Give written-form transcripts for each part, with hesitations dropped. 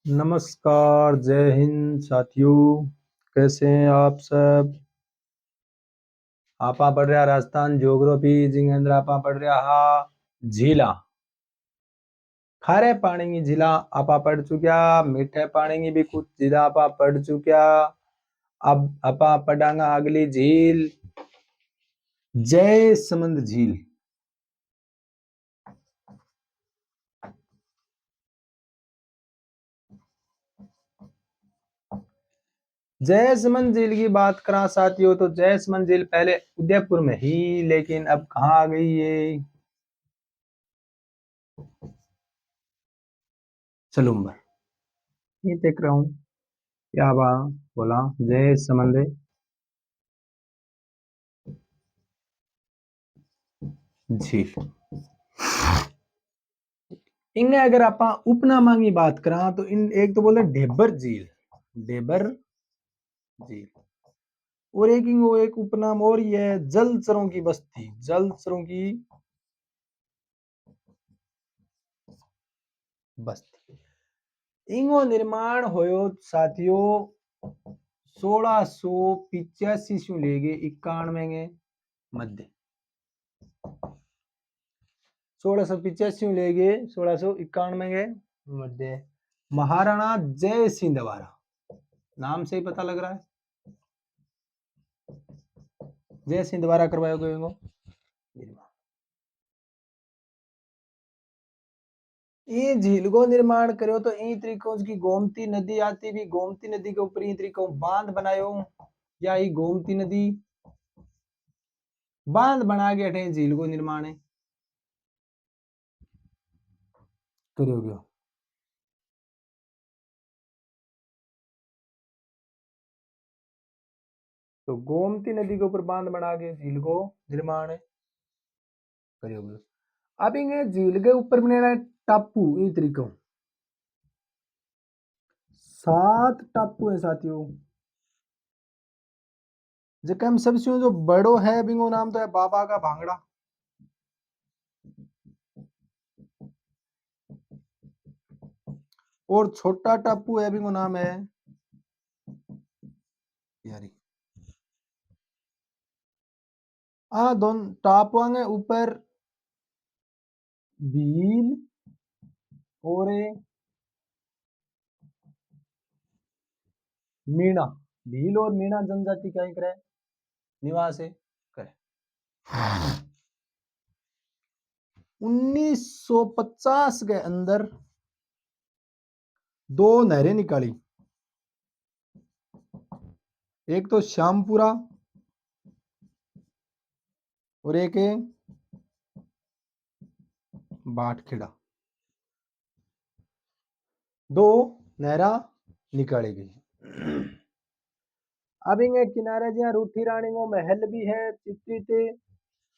नमस्कार, जय हिंद साथियों। कैसे हैं आप सब? आपा पढ़ रहा राजस्थान ज्योग्राफी जिंगेंद्र आपा पढ़ रहा हा झीला। खारे पानी की झीला आपा पढ़ चुक्या, मीठे पानी की भी कुछ झीला आपा पढ़ चुक्या। अब आपा पढ़ांगा अगली झील, जयसमंद झील। जयसमंद झील की बात करा साथियों तो जयसमंद झील पहले उदयपुर में ही, लेकिन अब कहाँ आ गई है? सलूम्बर। ये देख रहा हूँ क्या बोला जयसमंद झील। इनने अगर आप उपनामा की बात करा तो इन एक तो बोले ढेबर झील, ढेबर झील, और एक इनको एक उपनाम और ये जलचरों की बस्ती, जलचरों की बस्ती। इनको निर्माण होयो साथियों 1685 से लेके 91 के मध्य। 1685 लेके 1691 के मध्य महाराणा जय सिंह द्वारा, नाम से ही पता लग रहा है जय सिंह द्वारा करवाया गया निर्माण। ये झील को निर्माण करो तो इन तरीकों की गोमती नदी आती भी, गोमती नदी के ऊपर इन तरीकों बांध बनायो, या ये गोमती नदी बांध बना के अठे झील को निर्माण करोगे। तो गोमती नदी के ऊपर बांध बना के झील को निर्माण करोगे। अब इंगे झील के ऊपर बनेना टापू, इन तरीकों 7 टापू है साथियों। जबकि हम सबसे जो बड़ो है बिंगो नाम तो है बाबा का भांगड़ा, और छोटा टापू है बिंगो नाम है यारी। दोनों टापुओं के ऊपर भील और मीणा, भील और मीणा जनजाति क्या करे निवास है करे। 1950 के अंदर 2 नहरें निकाली, एक तो श्यामपुरा और एक है बाटखेड़ा। 2 नहरा निकाली गई। अब इनके किनारे जहाँ रूठी रानी को महल भी है चित्रित,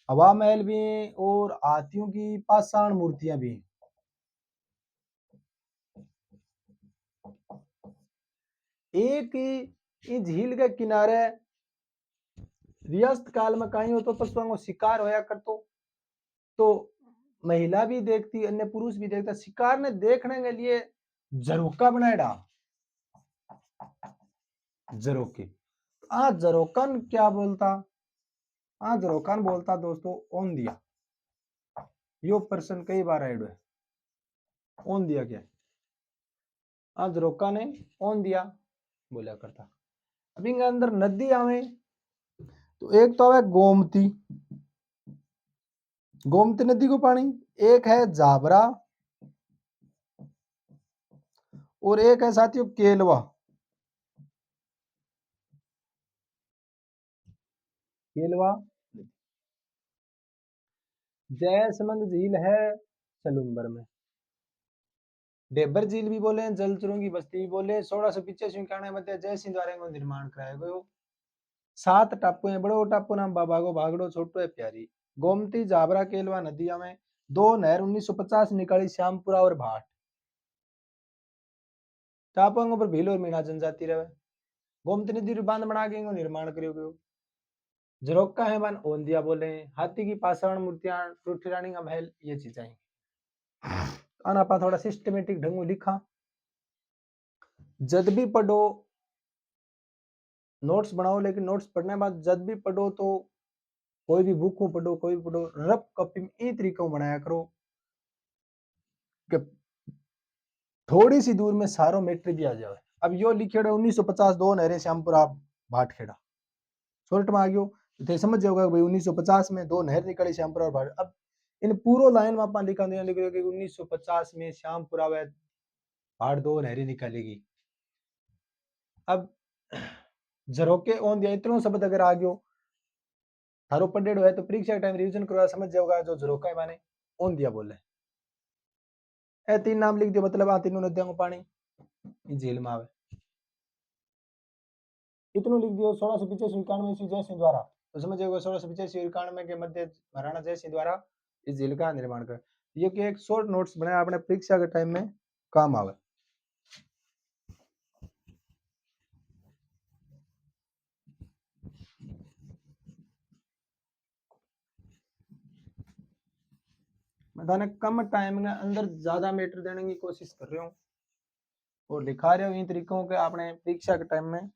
हवा महल भी है, और हाथियों की पाषाण मूर्तियां भी हैं। एक ही झील के किनारे रियासत काल में कहीं हो तो पशुओं को शिकार होया करतो, तो महिला भी देखती, अन्य पुरुष भी देखता। शिकार ने देखने के लिए झरोका बनाएड़ा, झरोके। झरोकन क्या बोलता? झरोकन बोलता दोस्तों ओन दिया। यो प्रश्न कई बार आयो है, ओन दिया क्या? झरोका ने ओन दिया बोला करता। अब इनके अंदर नदी आवे तो एक तो आवे गोमती, गोमती नदी को पानी, एक है जाबरा, और एक है साथियों केलवा। केलवा। जयसमंद झील है सलूम्बर में। ढेबर झील भी बोले, जलचरों की बस्ती भी बोले। 1685 में जय सिंह द्वारा को निर्माण कराया गयो। 7 टापू है, बड़ो टापू नाम बाबा को भागड़ो, छोटो है प्यारी। गोमती जाबरा केलवा नदिया में 2 नहर 1950 निकाली, श्यामपुरा और भाट। टापुओं पर भील और मीणा जनजाति रहे। गोमती नदी बांध बना के निर्माण करियो गयो। झरोका है बन ओंदिया बोले, हाथी की पाषाण मूर्तियां, रूठी रानी का महल, ये चीजें। थोड़ा सिस्टमेटिक ढंग लिखा जब भी पढ़ो नोट्स बनाओ, लेकिन नोट्स पढ़ने के बाद जब भी पढ़ो तो कोई भी बुक को पढ़ो, कोई भी पढ़ो, रफ कॉपी में ई तरीका बनाया करो कि थोड़ी सी दूर में सारो मैटर भी आ जाए। अब यो लिखेड़ो 1950 दो नहरें श्यामपुरा भाटखेड़ा, शॉर्ट में आ गयो तो समझ जाओगे भाई 1950 में दो नहर निकली श्यामपुरा और भाट। अब इन पूरो लाइन में अपन लिखा दिया लिख कि 1950 में श्यामपुरा व भाट दो नहरें निकलेगी। अब झरोके ओन दिया इतना शब्द अगर आ गयो थारो पढ़ेड़ो है तो परीक्षा के टाइम रिवीजन करवा समझ जाओगा जो झरोका है माने ओन दिया बोले। ए तीन नाम लिख दियो मतलब आ तीनों नदियों को पानी झील में आवे। इतनो लिख दियो 1685 ईस्वी जय सिंह द्वारा तो समझ जाओगे 1685 के मध्य महाराणा जय सिंह द्वारा इस झील का निर्माण कर। ये कि एक शॉर्ट नोट्स बनाया अपने परीक्षा के टाइम में काम आवे। मैं थाने कम टाइम के अंदर ज्यादा मैटर देने की कोशिश कर रहा हूँ और लिखा रहे हो इन तरीकों के अपने परीक्षा के टाइम में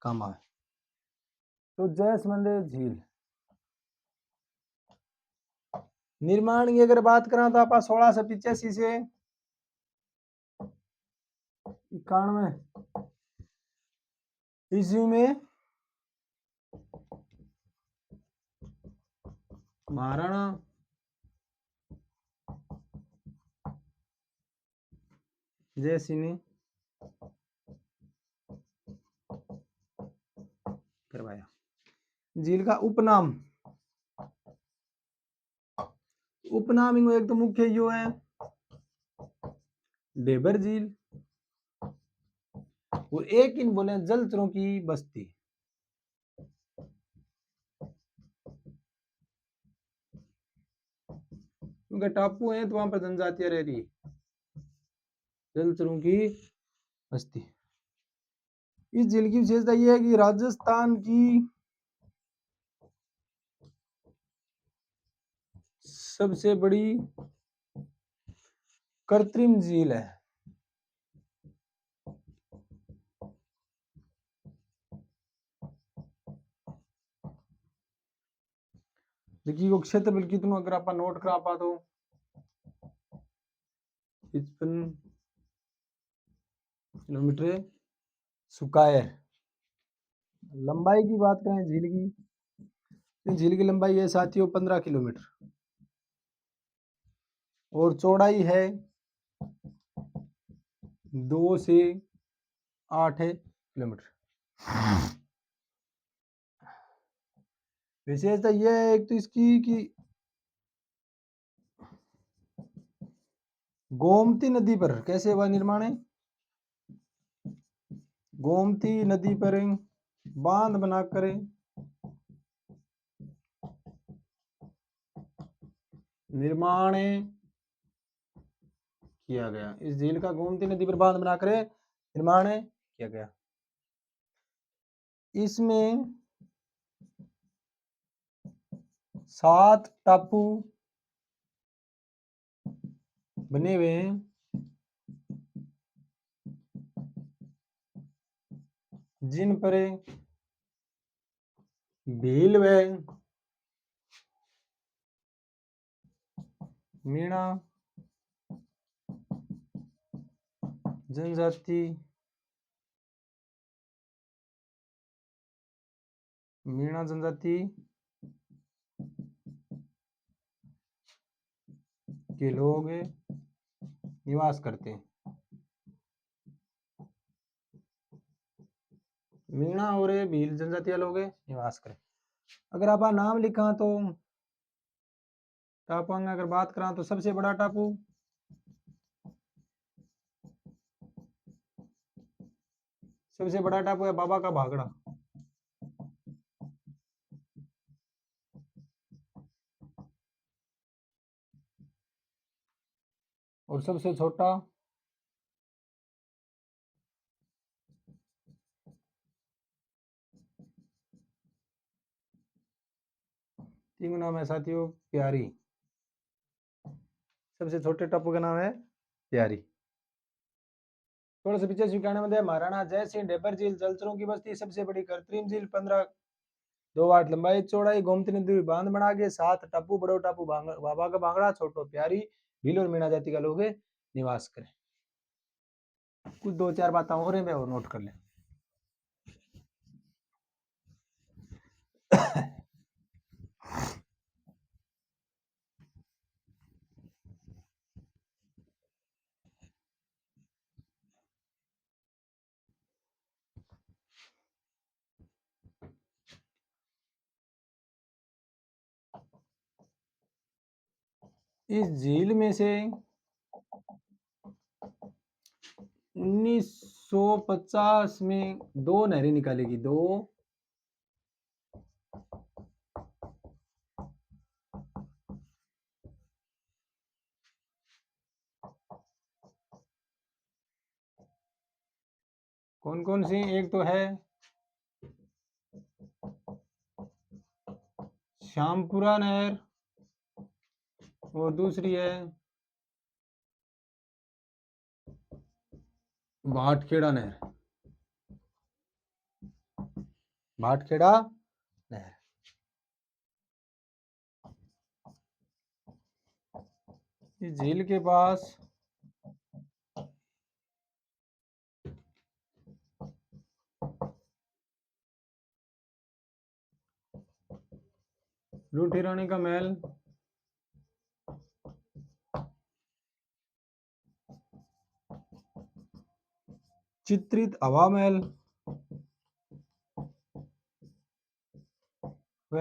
काम आवे। तो जयसमंद झील निर्माण की अगर बात करें तो आप 1685 से 91 ईस्वी में महाराणा जय सिंह ने करवाया। झील का उपनाम उपनाम एक तो मुख्य यो है डेबर झील और एक इन बोले जलचरों की बस्ती। क्योंकि टापू है तो वहां पर जनजातियां रह रही जलचरों की बस्ती। इस झील की विशेषता यह है कि राजस्थान की सबसे बड़ी कृत्रिम झील है। देखिए वो क्षेत्रफल कितना अगर आप नोट करा पा तो 55 किलोमीटर स्क्वायर। लंबाई की बात करें झील की, झील की लंबाई है साथियों 15 किलोमीटर और चौड़ाई है 2 से 8 किलोमीटर। विशेषता यह है एक तो इसकी कि गोमती नदी पर कैसे हुआ निर्माण है, गोमती नदी पर बांध बनाकर निर्माण किया गया। इस झील का गोमती नदी पर बांध बनाकर निर्माण किया गया। इसमें 7 टापू बने हुए हैं जिन पर भील व मीणा जनजाति मीणा जनजाति के लोग निवास करते हैं। मीणा और भील जनजातीय लोग निवास करें। अगर आप नाम लिखा तो टापू की अगर बात करा तो सबसे बड़ा टापू है बाबा का भागड़ा। और सबसे छोटा तीन नाम है साथियों प्यारी। सबसे छोटे टापू का नाम है प्यारी। 1685-91 महाराणा जय सिंह डेबर झील जलचरों की बस्ती सबसे बड़ी कृत्रिम झील 15.28 लंबाई चौड़ाई गोमती नदी बांध बना के 7 टापू बड़ो टापू बाबा का बांगड़ा छोटो प्यारी भील और मीणा जाति का लोग निवास करें। कुछ 2-4 बातें और हैं मैं और नोट कर लें। इस झील में से 1950 में 2 नहरें निकालेगी। 2 कौन कौन सी? एक तो है श्यामपुरा नहर और दूसरी है भाटखेड़ा नहर। भाटखेड़ा नहर इस झील के पास रूठी रानी का महल, चित्रित हवा महल व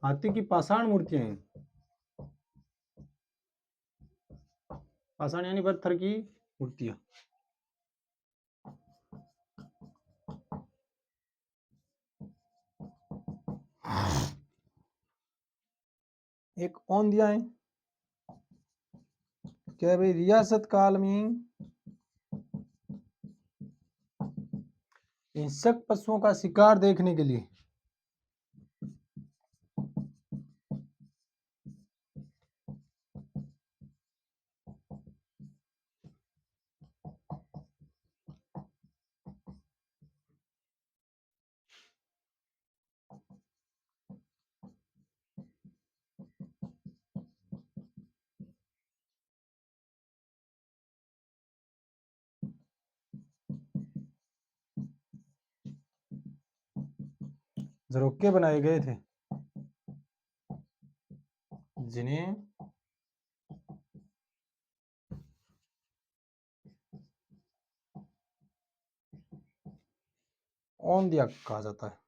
हाथी की पाषाण मूर्तियां हैं। पाषाण यानी पत्थर की मूर्तियां। एक औंधिया है क्या भाई? रियासत काल में हिंसक पशुओं का शिकार देखने के लिए झरोखे बनाए गए थे जिन्हें औंधिया कहा जाता है।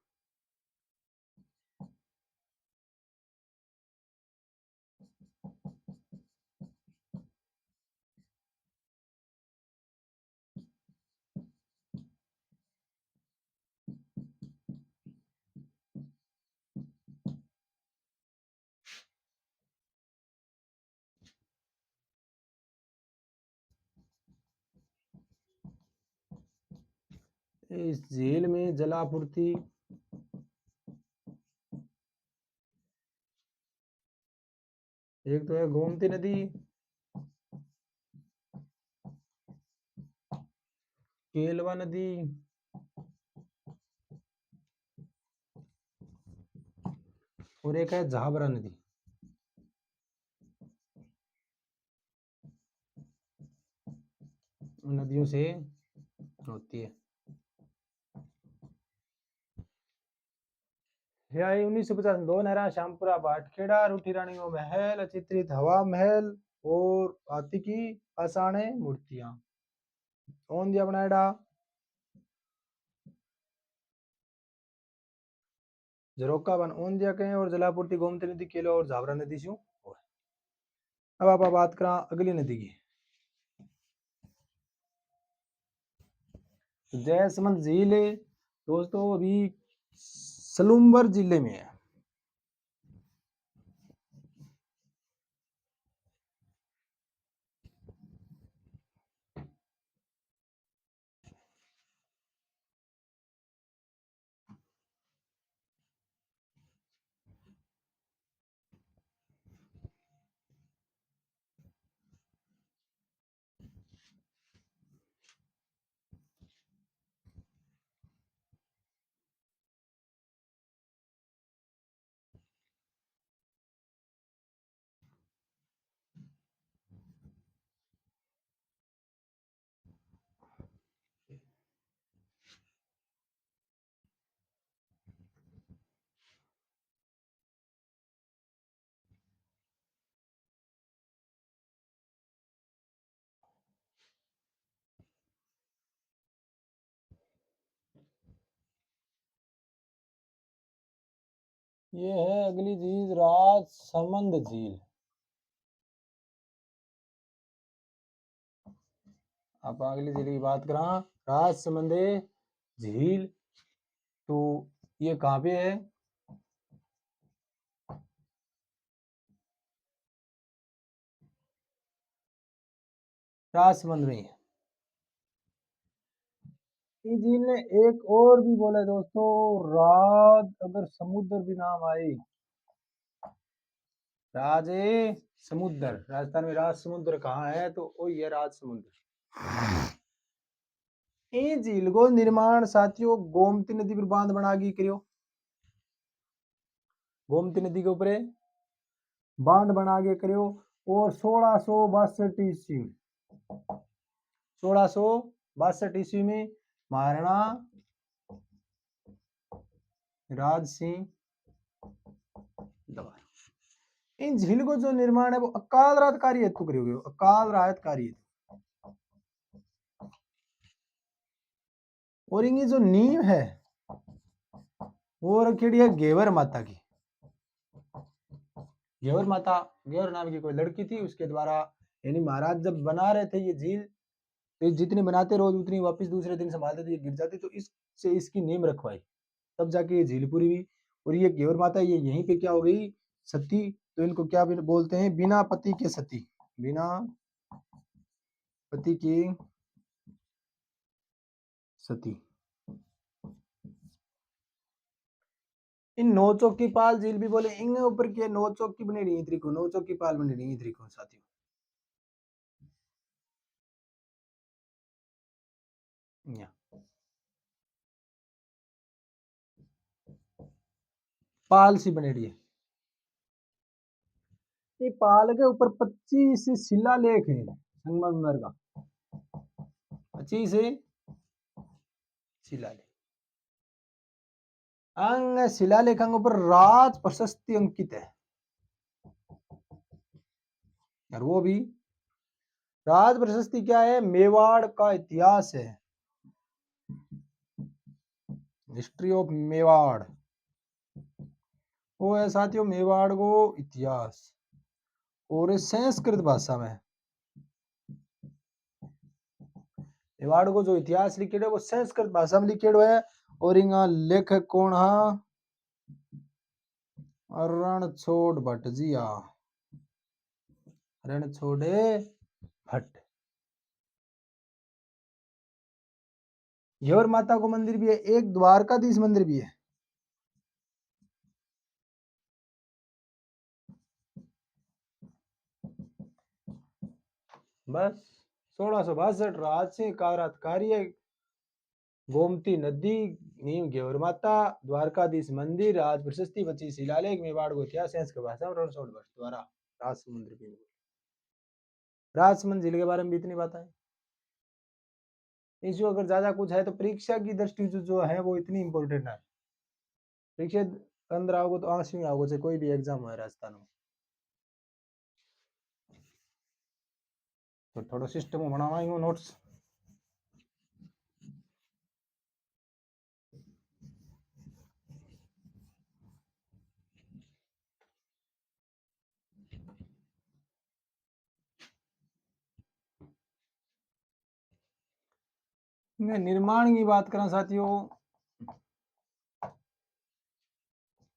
इस झील में जलापूर्ति एक तो है गोमती नदी, केलवा नदी, और एक है झाबरा नदी। नदियों से होती है। यह 1950 में 2 नहरा श्यामपुरा भाटखेड़ा रूठी रानी का महल चित्रित हवा महल और हाथी की पाषाण मूर्तियां औंधिया बनाएड़ा। झरोका बन औंधिया के और जलापूर्ति गोमती नदी केलो और झाबरा नदी से। अब आप बात करा अगली नदी की। जयसमंद झील दोस्तों अभी सलूम्बर जिले में है। ये है अगली चीज राजसमंद झील। आप अगली झील की बात करा, राजसमंद झील, तो ये कहाँ पे है? राजसमंद में ही है। इस झील ने एक और भी बोला है दोस्तों, राज अगर समुद्र भी नाम आए, राज समुद्र, राजस्थान में राज समुद्र कहाँ है? तो वो ये राज समुद्र। इस झील को निर्माण साथियों गोमती नदी पर बांध बना के करियो। गोमती नदी के ऊपर बांध बना के करियो। और 1662 ईस्वी, 1662 ईस्वी में महाराणा राज सिंह दवार, इन झील को जो निर्माण है वो अकाल रातकारी हेतु करियो, अकाल राहतकारी हेतु। और इनकी जो नींव है वो रखी है घेवर माता की। घेवर माता, घेवर नाम की कोई लड़की थी, उसके द्वारा, यानी महाराज जब बना रहे थे ये झील, तो जितनी बनाते रोज उतनी वापस दूसरे दिन संभालते थे, ये गिर जाती, तो इससे इसकी नींव रखवाई, तब जाके ये झील पूरी हुई। और ये घेवर माता ये यहीं पे क्या हो गई? सती। तो इनको क्या बोलते हैं? बिना पति के सती, बिना पति की सती। इन नौ चौकी पाल झील भी बोले, इन ऊपर की नौ चौकी बनी रही त्रिकोण, नौ चौकी पाल बनी रही त्रिकोण साथियों। पाल सी बनी रही है। ये पाल के ऊपर 25 शिलालेख है संगमरमर का, 25 शिलालेख। अंग शिलालेखों पर राज प्रशस्ति अंकित है, और वो भी राज प्रशस्ति क्या है? मेवाड़ का इतिहास है, हिस्ट्री ऑफ मेवाड़, वो है साथियों मेवाड़ को इतिहास। और संस्कृत भाषा में मेवाड़ को जो इतिहास लिखे है वो संस्कृत भाषा में लिखे है। और इंगा लेखक कौन है? रणछोड़ भट्ट जी। रणछोड़ भट्ट। घेवर माता को मंदिर भी है, एक द्वारकाधीश मंदिर भी है। बस 1662 राज से कार्य, गोमती नदी, नीम घेवर माता, द्वारकाधीश मंदिर, राज प्रशस्ति, 25 शिलालेख, मेवाड़ को इतिहास, संस्कृत भाषा, रणछोड़ भट्ट द्वारा राजसमुंद्र की राजसमंद झील के बारे में भी इतनी बात है। इस अगर ज्यादा कुछ है तो परीक्षा की दृष्टि से जो है वो इतनी इंपॉर्टेंट है। परीक्षा अंदर आओगे तो आंसू आओगे, चाहे कोई भी एग्जाम है राजस्थान में, तो थोड़ा सिस्टम बनावा नोट्स। निर्माण की बात करें साथियों,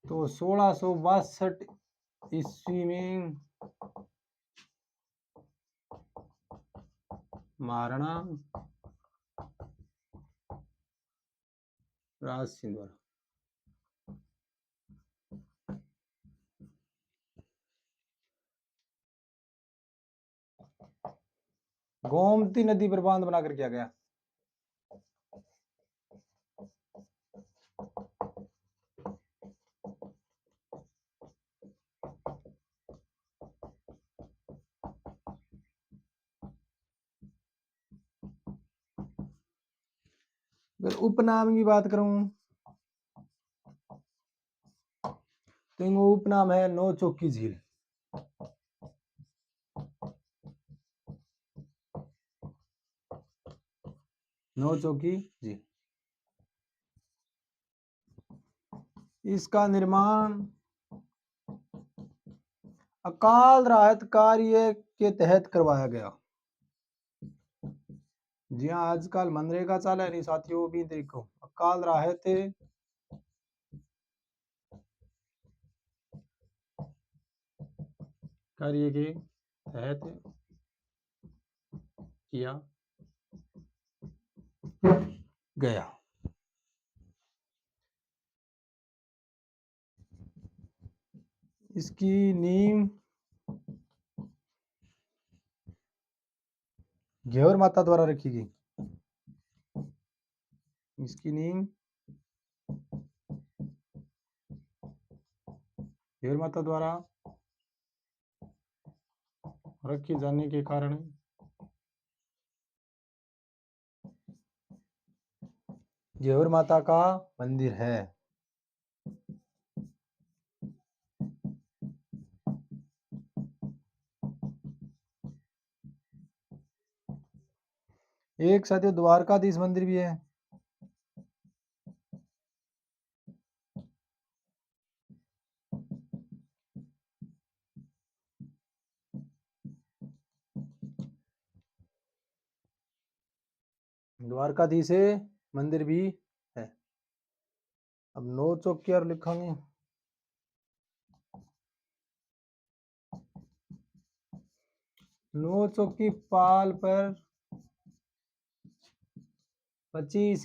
तो 1662 ईस्वी में महाराणा राज सिंह द्वारा गोमती नदी पर बांध बनाकर किया गया। अगर उपनाम की बात करूं तो इनका उपनाम है नौ चौकी झील। नौ चौकी झील। इसका निर्माण अकाल राहत कार्य के तहत करवाया गया। जी हाँ, आजकल मनरेगा चाल है नहीं साथियों, भी देखो अकाल राहत कार्य के तहत किया गया। इसकी नींव घेवर माता द्वारा रखी गई। इसकी नींव घेवर माता द्वारा रखे जाने के कारण घेवर माता का मंदिर है। एक साथियों द्वारकाधीश मंदिर भी है। द्वारकाधीश मंदिर भी है। अब नौ चौकी और लिखेंगे। नौ चौकी पाल पर 25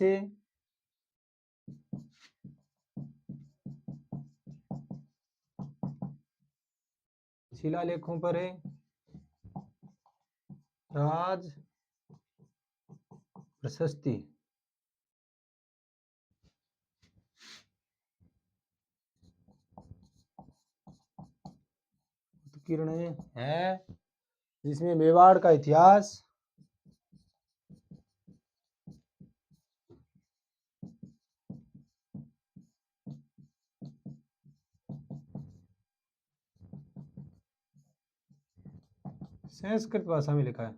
शिलालेखों पर है राज प्रशस्ति उत्कीर्ण है, जिसमें मेवाड़ का इतिहास संस्कृत भाषा में लिखा है।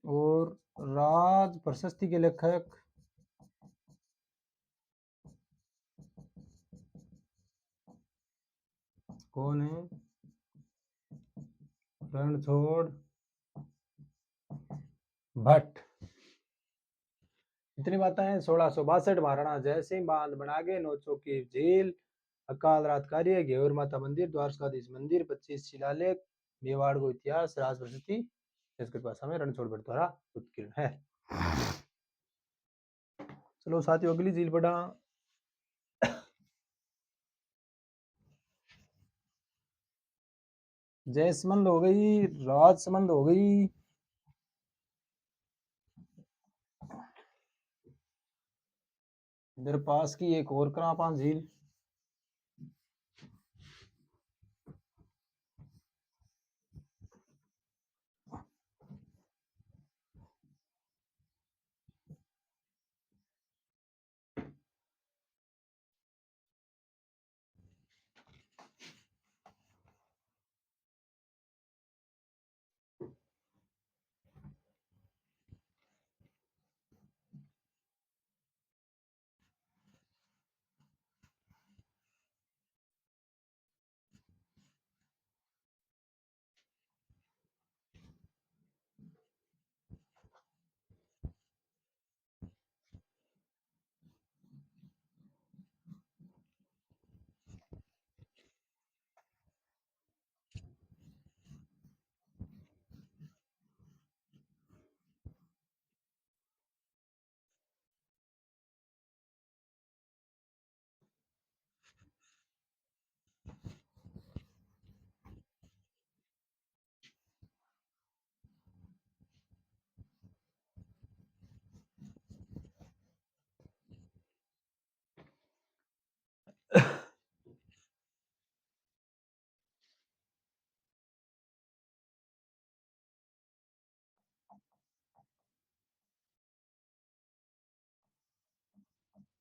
और राज प्रशस्ति के लेखक कौन है? रणछोड़ भट्ट। इतनी बातें हैं। 1662 महाराणा जय सिंह बांध बना गए, नौ चौकी झील, अकाल रात कार्य, घेवर माता मंदिर, द्वारकाधीश मंदिर, 25 शिलालेख, मेवाड़ को इतिहास, राज प्रशस्ति संस्कृत भाषा में रणछोड़ भट्ट द्वारा उत्कीर्ण है। चलो साथियों अगली झील पढ़ा। जयसमंद हो गई, राजसमंद हो गई, इधर पास की एक और करापान झील,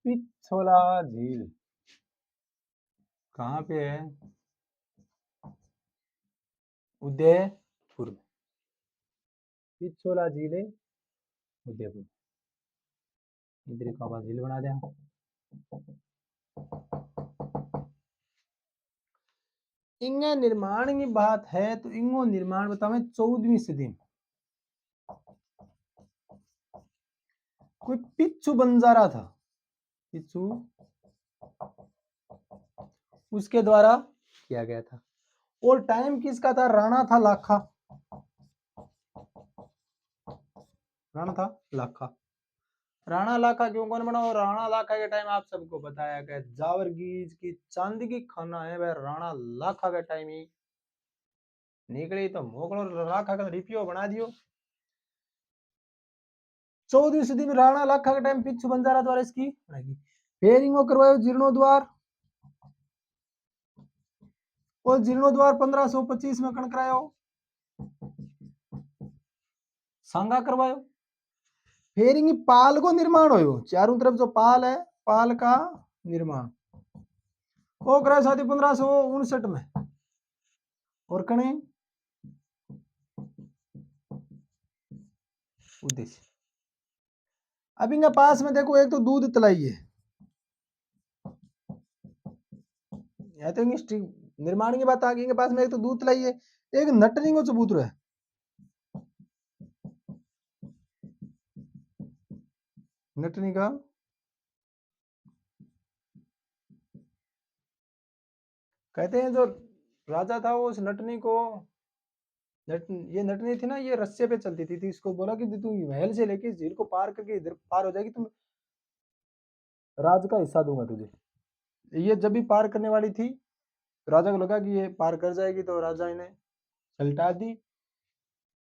पिछोला झील कहाँ पे है? उदयपुर में। पिछोला झील है उदयपुर, इधर का झील बना दिया। इंगे निर्माण की बात है तो इंगो निर्माण बतावे 14वीं सदी में कोई पिच्चू बंजारा था, पिच्चू उसके द्वारा किया गया था। और टाइम किसका था? राणा था लाखा, राणा था लाखा। राणा लाखा क्यों कौन बना? और राणा लाखा के टाइम आप सबको बताया गया जावरगीज की चांदी की खाना है वह राणा लाखा के टाइम ही निकली, तो मोकलो लाखा का रिपियो बना दियो। 14वीं सदी में राणा लाखा के टाइम पिच्चू बंजारा द्वारा इसकी बनाई। फिर इनको करवायो जीर्णोद्वार, और जीर्णोद्वार 1525 में कण करायो सांगा करवायो। फिर इनकी पाल को निर्माण हो, चारों तरफ जो पाल है पाल का निर्माण वो कराया साथी 1559 में। और कणे उद्देश्य अब इनके पास में देखो एक तो दूध तलाई है, या तो निर्माण की बात आ गई। इनके पास में एक तो दूध तलाई है, एक नटनी को चबूतरा है। नटनी का कहते हैं जो राजा था वो उस नटनी को ये नटनी थी ना, ये रस्से पे चलती थी, इसको बोला कि तू महल से लेके झील को पार करके इधर पार हो जाएगी, तुम राज का हिस्सा दूंगा तुझे। ये जब भी पार करने वाली थी राजा को लगा कि ये पार कर जाएगी, तो राजा इन्हें छलटा दी।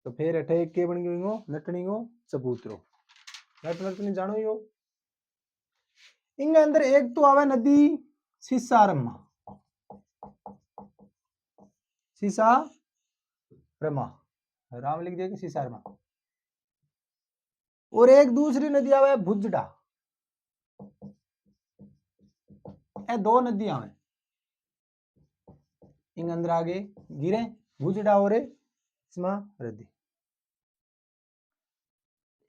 तो फिर अठे के बन गई हो नटनी को चबूतरो। नटनी जानो ही हो। इनके अंदर एक तो आवे नदी सीसारमा, सीसारमा राम लिख दिया कि सीसारमा। और एक दूसरी नदी आवे भुजडा, ये दो नदियां हैं इन अंदर आगे गिरे भुजडा और स्मृति।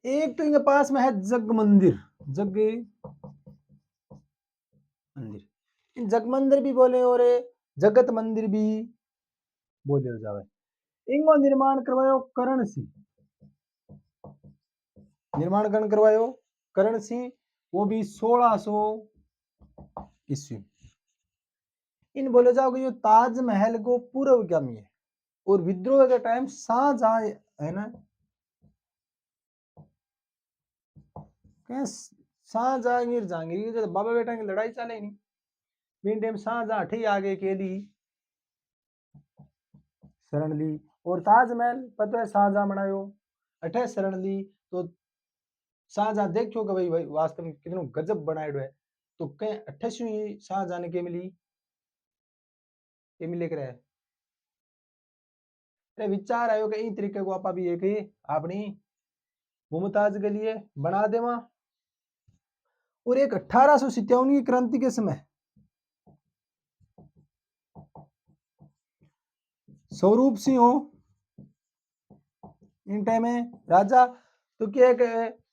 एक तो इनके पास में है जग मंदिर, जग मंदिर, इन जग मंदिर भी बोले और जगत मंदिर भी बोले हो जावे। इनको निर्माण करवायो करण सिंह, निर्माण करण करवायो करण सिंह, वो भी 1600 ईस्वी। इन बोले जाओ कि ताजमहल को पूर्वगामी है, और विद्रोह के टाइम शाहजहां है ना, शाहजहांगीर जहांगीर की बाबा बेटा की लड़ाई चले नहीं, मेन टाइम शाहजहां अठे आगे के ली शरण ली। और ताजमहल पता है शाहजहां बनायो अठे शरण ली। तो शाहजहां देखो कि भाई वास्तव में कितनो गजब बनायो है, तो कहीं 28वीं शाहजहां ने के मिली, के मिले करे अरे विचार आयो कि इन तरीके को आपा भी एक ही अपनी मुमताज के लिए बना देवा। और एक 1857 की क्रांति के समय स्वरूप सिंह हो इन टाइम में राजा, तो क्या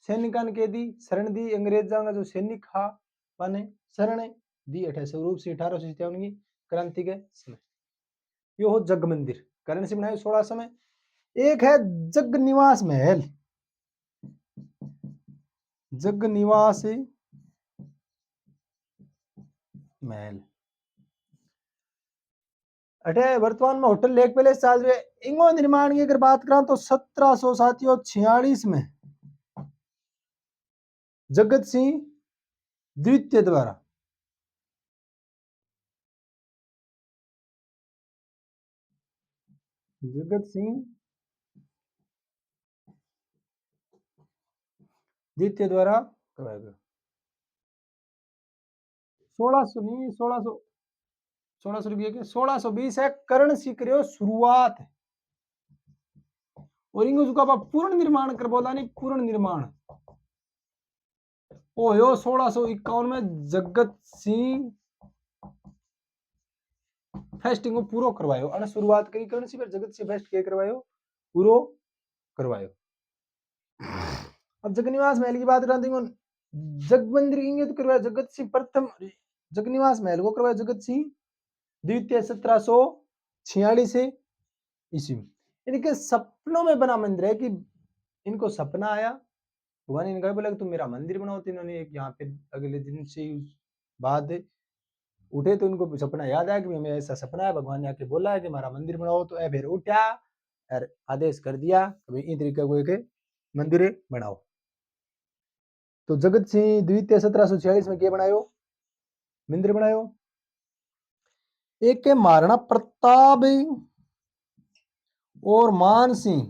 सैनिकान के दी शरण दी, अंग्रेजा का जो सैनिक था माने शरण दी अठे स्वरूप सिंह 1857 की क्रांति के समय। यो हो जग मंदिर करण सिंह बनायो 1600 में। एक है जग निवास महल, जग निवास महल अठे वर्तमान में होटल लेक पैलेस चल रहे। इंगो निर्माण की अगर बात करा तो 1746 में जगत सिंह द्वितीय द्वारा, जगत सिंह द्वितीय द्वारा करवाया गया। 1600 नहीं 1600 रुपये के 1620 है करण सिंह शुरुआत है। और इंग्लिश का पूर्ण निर्माण कर बोला नहीं, पूर्ण निर्माण ओ यो 1651 में जगत सिंह फेस्टिंग को पूरो करवायो અને शुरुआत करी करण से जगत से फेस्ट के करवायो पूरो करवायो। अब जगनिवास महल की बात करते हैं जगमंदिर इंगित करवाया जगत सिंह प्रथम जगनिवास महल को करवाया जगत सिंह द्वितीय 1746 से ईस्वी में। इनके सपनों में बना मंदिर है कि इनको सपना आया भगवान ने इनका बोला कि तुम मेरा मंदिर बनाओ, तो इन्होंने एक यहाँ पे अगले दिन से बाद उठे तो इनको सपना याद आया कि हमें ऐसा सपना है, भगवान ने आके बोला है कि हमारा मंदिर बनाओ, तो फिर उठा और आदेश कर दिया कि इन तरीके को एक मंदिर बनाओ। तो जगत सिंह द्वितीय 1746 में क्या बनायो मंदिर बनायो। एक के महाराणा प्रताप और मान सिंह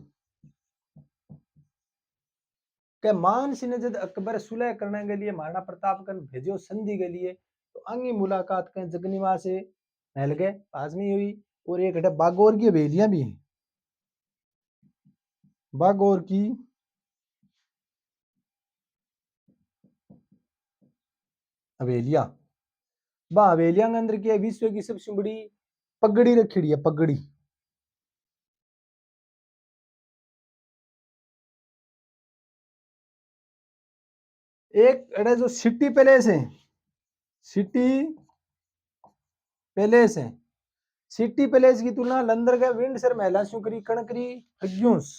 के मान सिंह ने जब अकबर सुलह करने के लिए महाराणा प्रताप का भेजो संधि के लिए, तो अंगी मुलाकात के जगनिवास से महल के पास में हुई। और एक है बागौर की हवेलियां भी हैं, बागौर की हवेलियां, वह हवेलियां के अंदर की विश्व की सबसे बड़ी पगड़ी रखी है, पगड़ी। एक अड़े जो सिटी पैलेस है, सिटी पैलेस है, सिटी पैलेस की तुलना लंदन के विंडसर महल से करी कणकरी हग्यूस।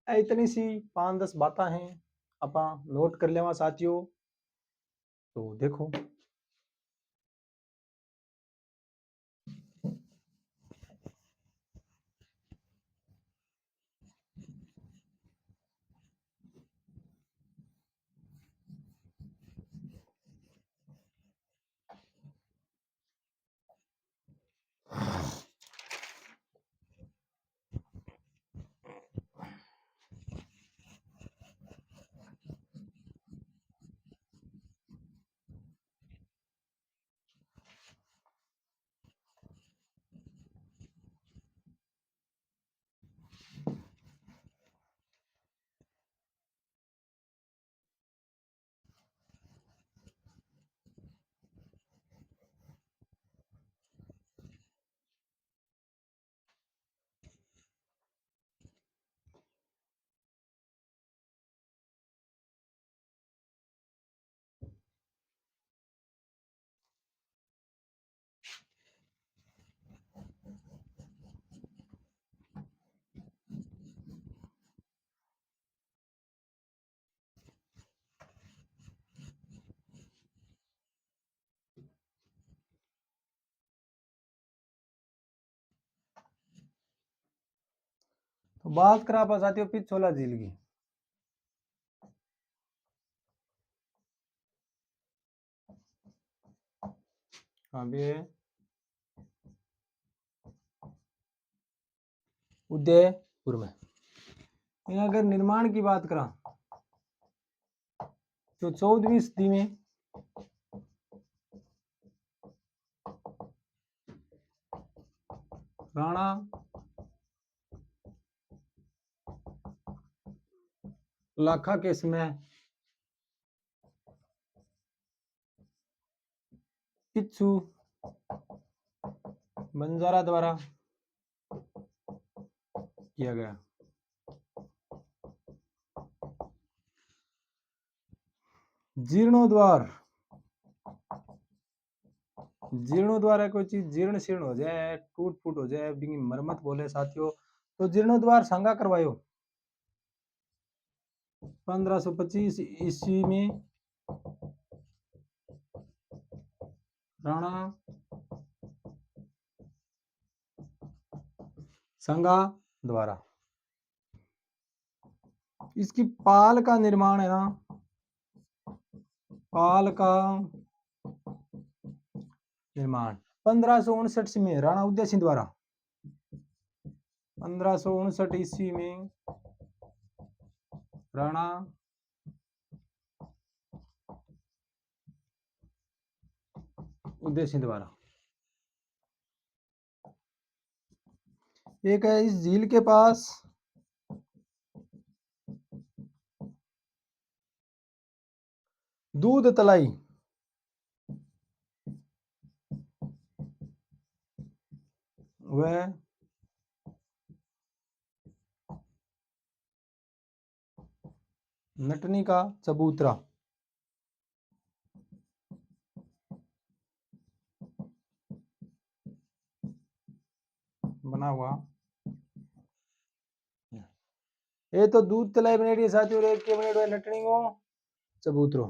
इतनी सी 5-10 बातें हैं अपा नोट कर लेवा साथियों। तो देखो तो बात करा पा साथियों पिछोला झील की। कहाँ पे है? उदयपुर में। यहाँ अगर निर्माण की बात करा तो 14वीं सदी में राणा लाखा के समय पिच्छु बंजारा द्वारा किया गया। जीर्णोद्वार, जीर्णोद्वार है कोई चीज जीर्ण शीर्ण हो जाए, टूट फूट हो जाए, बिंगी मरम्मत बोले साथियों, तो जीर्णोद्वार संगा करवायो 1525 ईस्वी में राणा संगा द्वारा। इसकी पाल का निर्माण है ना, पाल का निर्माण 1559 में राणा उदय सिंह द्वारा, 1559 ईस्वी में राणा उदय सिंह द्वारा। एक है इस झील के पास दूध तलाई, वह नटनी का चबूतरा, बना हुआ। ये तो दूध तलाई बनेड़ी है साथियों, और एक के बनेड़ो है नटनी को चबूतरो।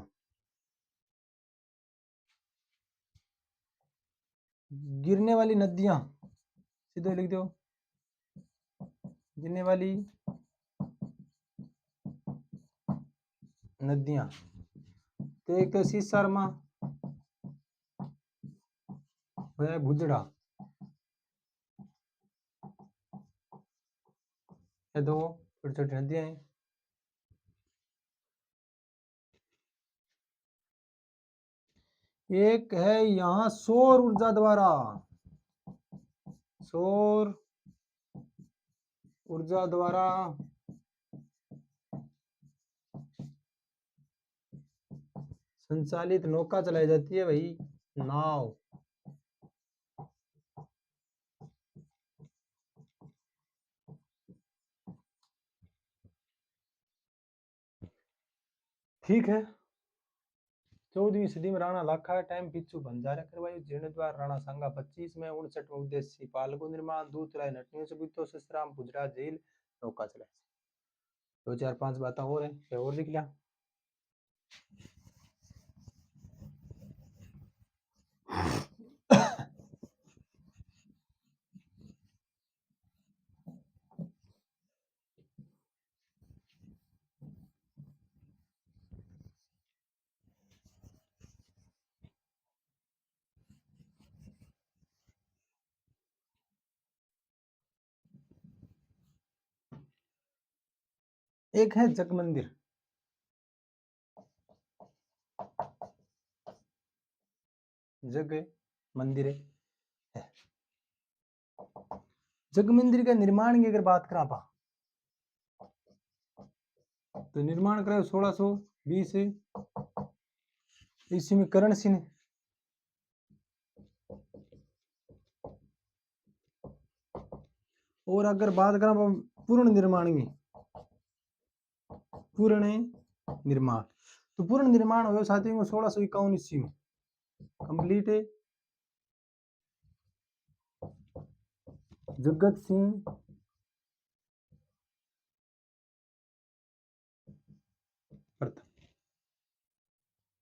गिरने वाली नदियां, सीधे लिख दो, गिरने वाली नदियां। तो एक तो सीसरमा, वह भुजड़ा, ये दो छोटी छोटी नदियां हैं। एक है यहाँ सौर ऊर्जा द्वारा, सौर ऊर्जा द्वारा संचालित नौका चलाई जाती है भाई, नाव। ठीक है। 14वीं सदी में राणा लाखा टाइम पिछू बंजारा करवायु, जीर्णोद्वार राणा सांगा 25 में 59 में उद्देश्य पालको निर्माण, दूध तलाई नटनियों से बीतो ससराम गुजरात झील नौका चलाई। 2 4 5 बातें और है, क्या और लिख लिया। एक है जग मंदिर, जग मंदिर है। जग मंदिर का निर्माण की अगर बात करा पा, तो निर्माण कराया 1620 ईस्वी में करण सिंह ने। और अगर बात करा पूर्ण निर्माण की, पूर्ण निर्माण, तो पूर्ण निर्माण हुआ साथियों को 1651 ईस्वी में कंप्लीट है। जगत सिंह प्रथम,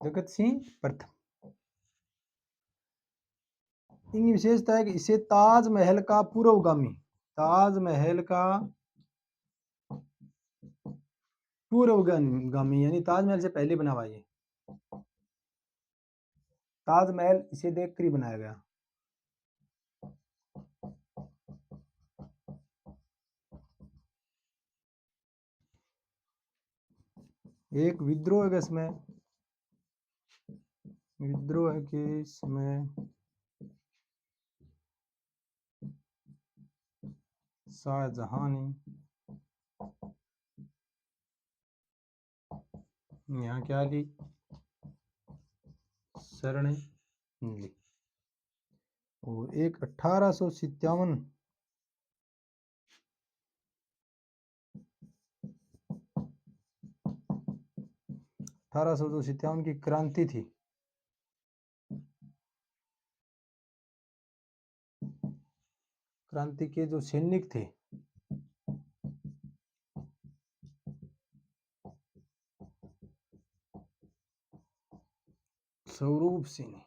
जगत सिंह प्रथम। इनकी विशेषता है कि इसे ताजमहल का पूर्वगामी, ताजमहल का पूर्वगामी यानी ताजमहल से पहले बना हुआ, ये ताजमहल इसे देखकर ही बनाया गया। एक विद्रोह के समय, विद्रोह के समय शाहजहां ने यहाँ क्या ली, शरण ली। और एक 1857 की क्रांति थी, क्रांति के जो सैनिक थे स्वरूप सिंह,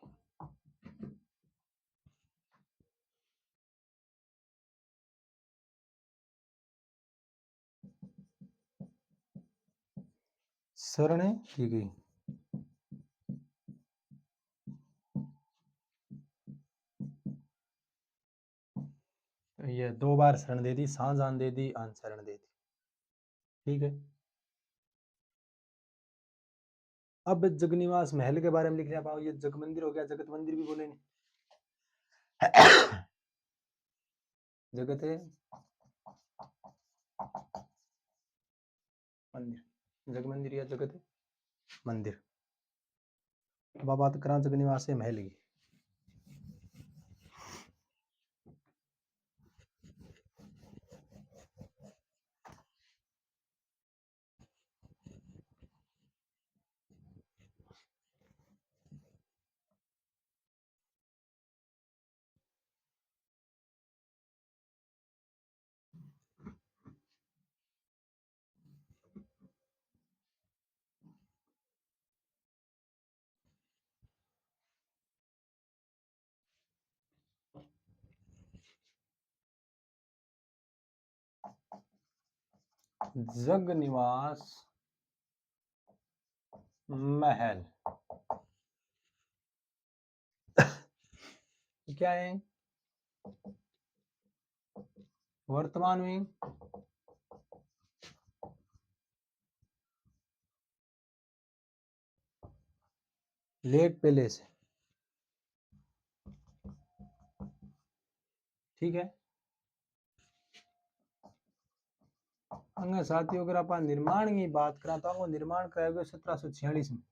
शरण की गई। ये 2 बार शरण दे दी, शाहजहां दे दी, आन शरण दे दी। ठीक है। अब जगनिवास महल के बारे में लिख लिया पाओ, ये जग मंदिर हो गया, जगत मंदिर भी बोले नहीं। जगत है मंदिर, जग मंदिर या जगत मंदिर। अब बात करा जग निवास महल की। जग निवास महल क्या है? वर्तमान में लेक पैलेस है, ठीक है। अंग साथियों अगर आप निर्माण की बात करा तो वो निर्माण कराया गया 1746 में।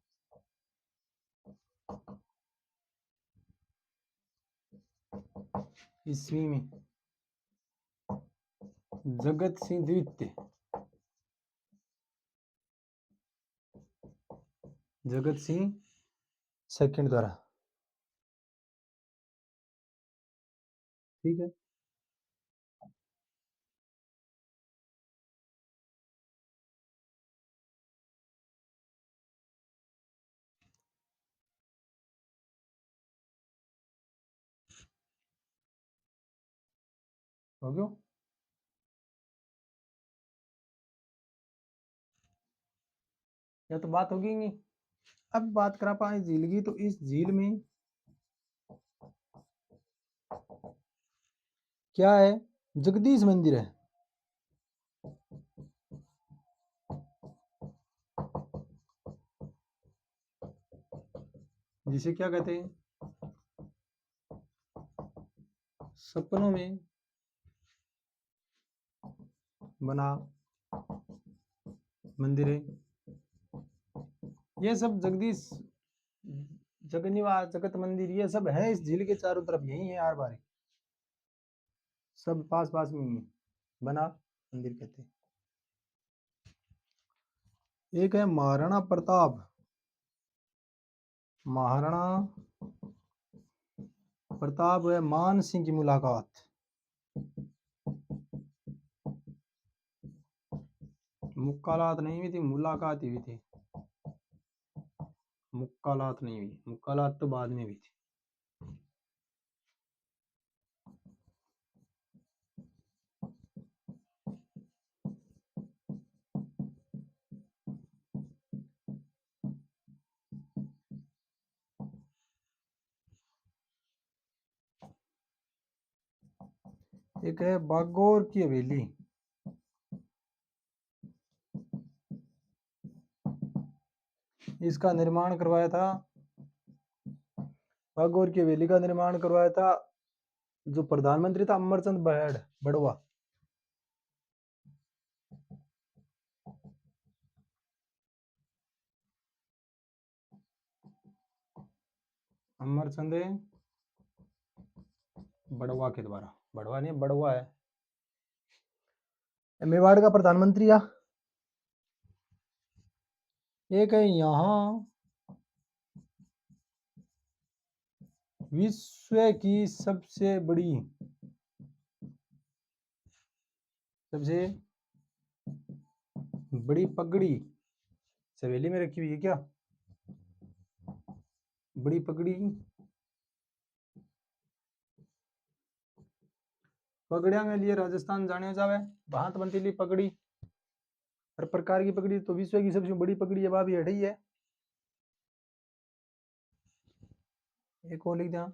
ईस्वी में जगत सिंह द्वितीय, जगत सिंह सेकंड द्वारा, ठीक है। हो गयो। या तो बात होगी नहीं। अब बात करा पाए झील की, तो इस झील में क्या है? जगदीश मंदिर है। जिसे क्या कहते हैं? सपनों में बना मंदिर है। ये सब जगदीश, जगनिवास, जगत मंदिर, ये सब है इस झील के चारों तरफ, यही है आर बार, सब पास पास में ही है। बना मंदिर कहते हैं। एक है महाराणा प्रताप, महाराणा प्रताप है मान सिंह की मुलाकात, मुक्कालात नहीं हुई थी, मुलाकात ही हुई थी। मुक्कालात नहीं हुई, मुक्कालात तो बाद में हुई थी। एक है बागौर की हवेली, इसका निर्माण करवाया था, बागौर की हवेली का निर्माण करवाया था जो प्रधानमंत्री था अमरचंद बड़वा। अमरचंद बड़वा के द्वारा, बड़वा नहीं बड़वा है, मेवाड़ का प्रधानमंत्री है। एक है यहाँ विश्व की सबसे बड़ी पगड़ी सवेली में रखी हुई है क्या? बड़ी पगड़ी, पगड़िया के लिए राजस्थान जाने जावे, भांत बनतीली पगड़ी, हर प्रकार की पगड़ी। तो विश्व की सबसे बड़ी पगड़ी अब अभी हटी है। एक और लिख दिया,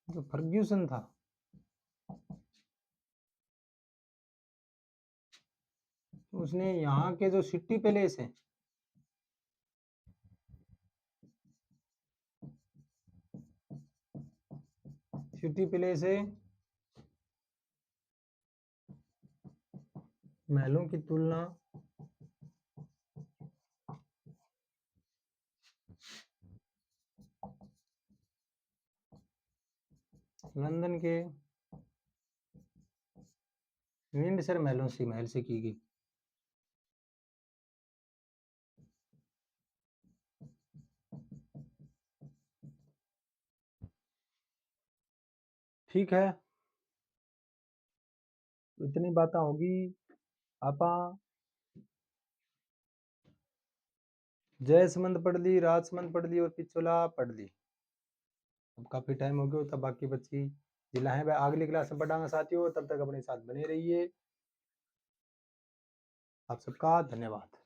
जो फर्ग्यूसन था, उसने यहाँ के जो सिटी पैलेस है, सिटी पैलेस है महलों की तुलना लंदन के विंडसर महलों से महल से की गई। ठीक है, इतनी बातें होगी। आपा जयसमंद पढ़ ली, राजसमंद पढ़ ली और पिछोला पढ़ ली। अब काफी टाइम हो गया, तब बाकी बच्ची जिला है वह अगली क्लास में पढ़ाऊंगा साथियों। तब तक अपने साथ बने रहिए। आप सबका धन्यवाद।